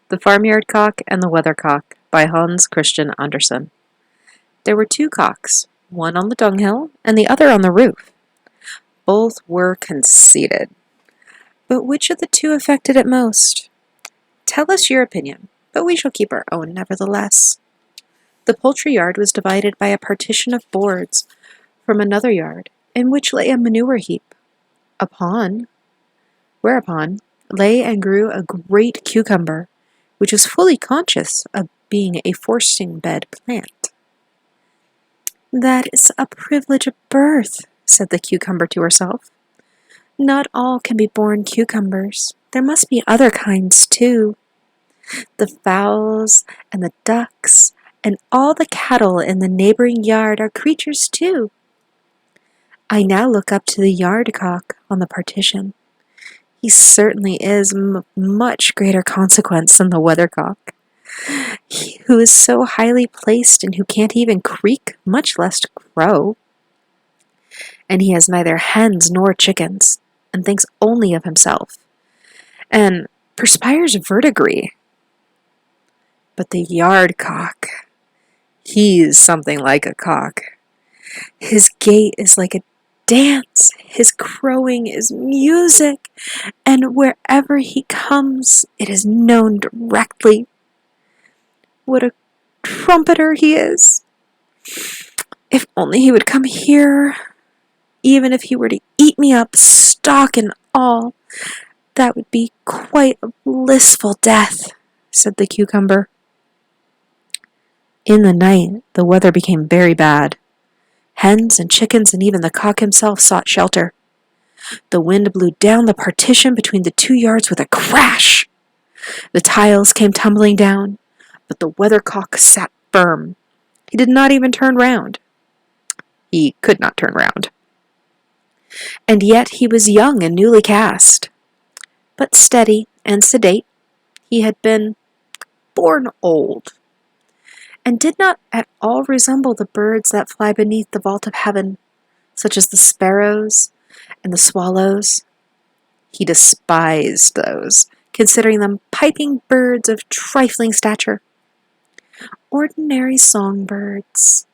The Farmyard Cock and the Weathercock by Hans Christian Andersen. There were two cocks, one on the dunghill and the other on the roof. Both were conceited. But which of the two affected it most? Tell us your opinion, but we shall keep our own nevertheless. The poultry yard was divided by a partition of boards from another yard, in which lay a manure heap. Whereupon lay and grew a great cucumber, which was fully conscious of being a forcing bed plant. "That is a privilege of birth," said the cucumber to herself. "Not all can be born cucumbers. There must be other kinds too. The fowls and the ducks and all the cattle in the neighboring yard are creatures too. I now look up to the yard cock on the partition. He certainly is much greater consequence than the weathercock, who is so highly placed and who can't even creak, much less crow. And he has neither hens nor chickens, and thinks only of himself, and perspires verdigris. But the yard cock, he's something like a cock. His gait is like a dance, his crowing is music, and wherever he comes, it is known directly. What a trumpeter he is! If only he would come here, even if he were to eat me up, stalk and all, that would be quite a blissful death," said the cucumber. In the night, the weather became very bad. Hens and chickens and even the cock himself sought shelter. The wind blew down the partition between the two yards with a crash. The tiles came tumbling down, but the weathercock sat firm. He did not even turn round. He could not turn round. And yet he was young and newly cast. But steady and sedate, he had been born old, and did not at all resemble the birds that fly beneath the vault of heaven, such as the sparrows and the swallows. He despised those, considering them piping birds of trifling stature. Ordinary songbirds.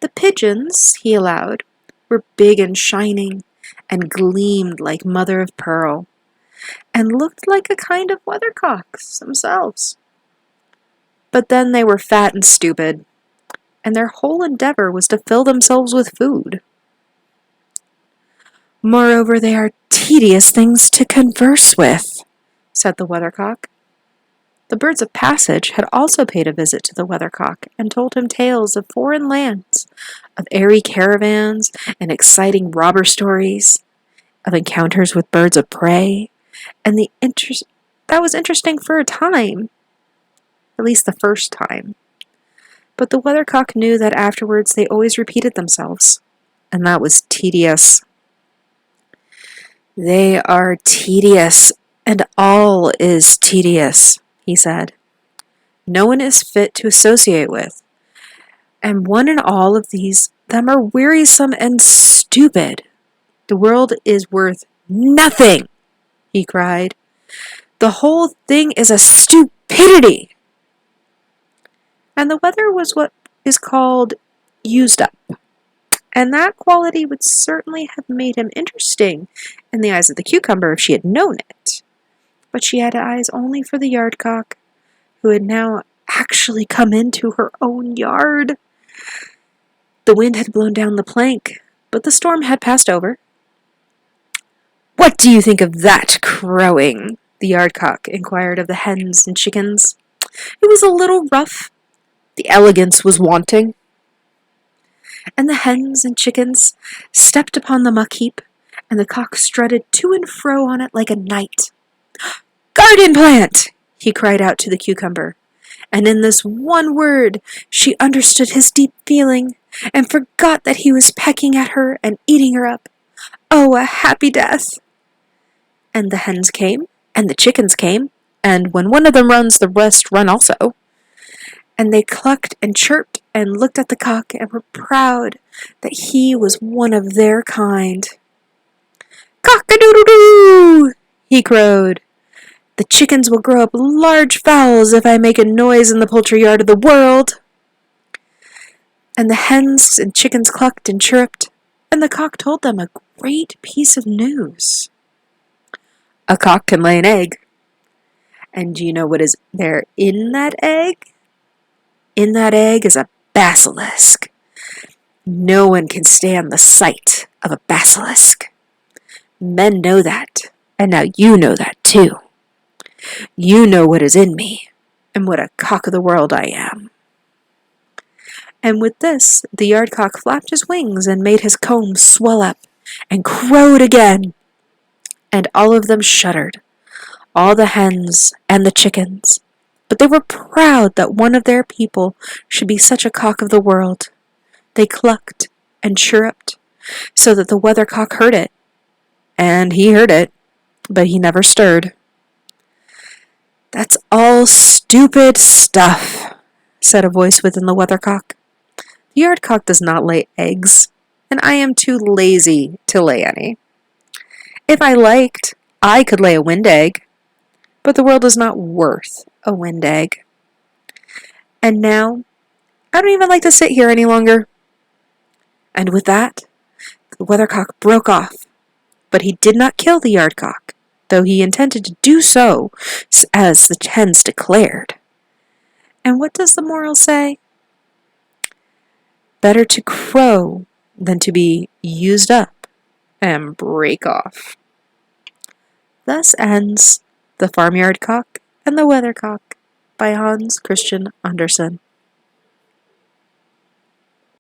The pigeons, he allowed, were big and shining, and gleamed like mother of pearl, and looked like a kind of weathercocks themselves. But then they were fat and stupid, and their whole endeavor was to fill themselves with food. "Moreover, they are tedious things to converse with," said the weathercock. The birds of passage had also paid a visit to the weathercock, and told him tales of foreign lands, of airy caravans and exciting robber stories, of encounters with birds of prey, and that was interesting for a time, at least the first time. But the weathercock knew that afterwards they always repeated themselves, and that was tedious. "They are tedious, and all is tedious," he said. "No one is fit to associate with, and one and all of them are wearisome and stupid. The world is worth nothing," he cried. "The whole thing is a stupidity." And the weather was what is called used up, and that quality would certainly have made him interesting in the eyes of the cucumber if she had known it. But she had eyes only for the yard cock, who had now actually come into her own yard. The wind had blown down the plank, but the storm had passed over. "What do you think of that crowing?" the yard cock inquired of the hens and chickens. "It was a little rough. The elegance was wanting." And the hens and chickens stepped upon the muck heap, and the cock strutted to and fro on it like a knight. "Garden plant!" he cried out to the cucumber, and in this one word she understood his deep feeling, and forgot that he was pecking at her and eating her up. Oh, a happy death! And the hens came, and the chickens came, and when one of them runs, the rest run also. And they clucked and chirped and looked at the cock and were proud that he was one of their kind. "Cock-a-doodle-doo!" he crowed. The chickens will grow up large fowls if I make a noise in the poultry yard of the world. And the hens and chickens clucked and chirruped, and the cock told them a great piece of news. A cock can lay an egg. And do you know what is there in that egg? In that egg is a basilisk. No one can stand the sight of a basilisk. Men know that, and now you know that too. You know what is in me, and what a cock of the world I am. And with this, the yard cock flapped his wings and made his comb swell up, and crowed again. And all of them shuddered, all the hens and the chickens, but they were proud that one of their people should be such a cock of the world. They clucked and chirruped, so that the weathercock heard it, and he heard it, but he never stirred. "That's all stupid stuff," said a voice within the weathercock. "The yardcock does not lay eggs, and I am too lazy to lay any. If I liked, I could lay a wind egg, but the world is not worth a wind egg. And now, I don't even like to sit here any longer." And with that, the weathercock broke off, but he did not kill the yardcock, though he intended to do so, as the hens declared. And what does the moral say? Better to crow than to be used up and break off. Thus ends The Farmyard Cock and the Weathercock by Hans Christian Andersen.